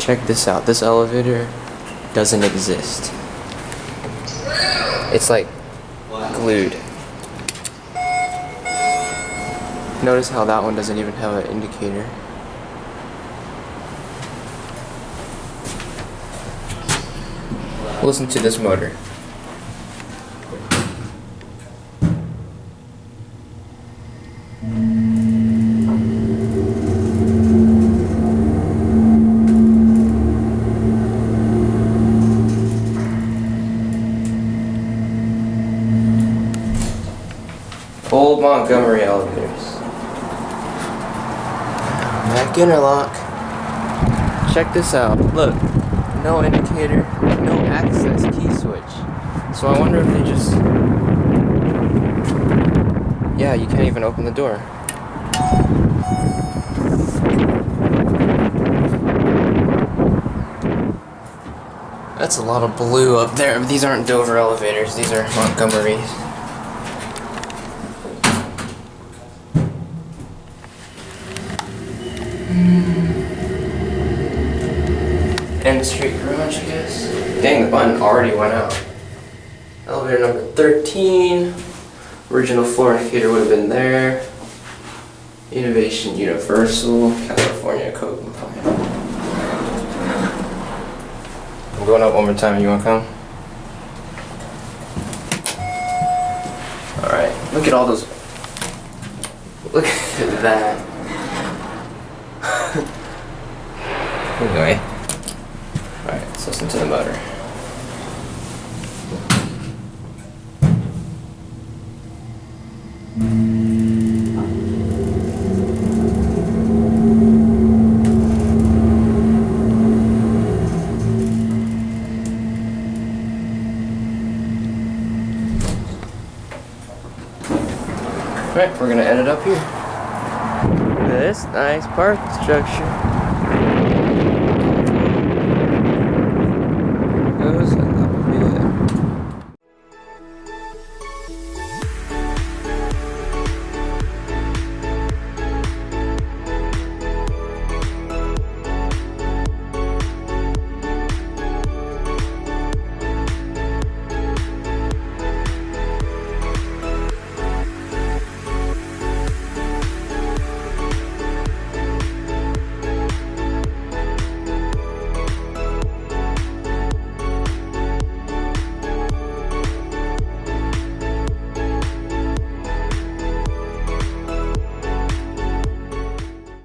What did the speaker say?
check this out. This elevator doesn't exist. It's like glued. Notice how that one doesn't even have an indicator. Listen to this motor. Old Montgomery elevators. Back interlock. Check this out. Look, no indicator, no access key switch. So I wonder if they just... Yeah, you can't even open the door. That's a lot of blue up there. These aren't Dover elevators, these are Montgomerys. End street garage, I guess. Dang, the button already went out. Elevator number 13. Original floor indicator would have been there. Innovation Universal, California code compliant. I'm going up one more time. You want to come? Alright, look at all those. Look at that. Anyway. Alright, let's listen to the motor. Alright, we're gonna end it up here. This nice park structure.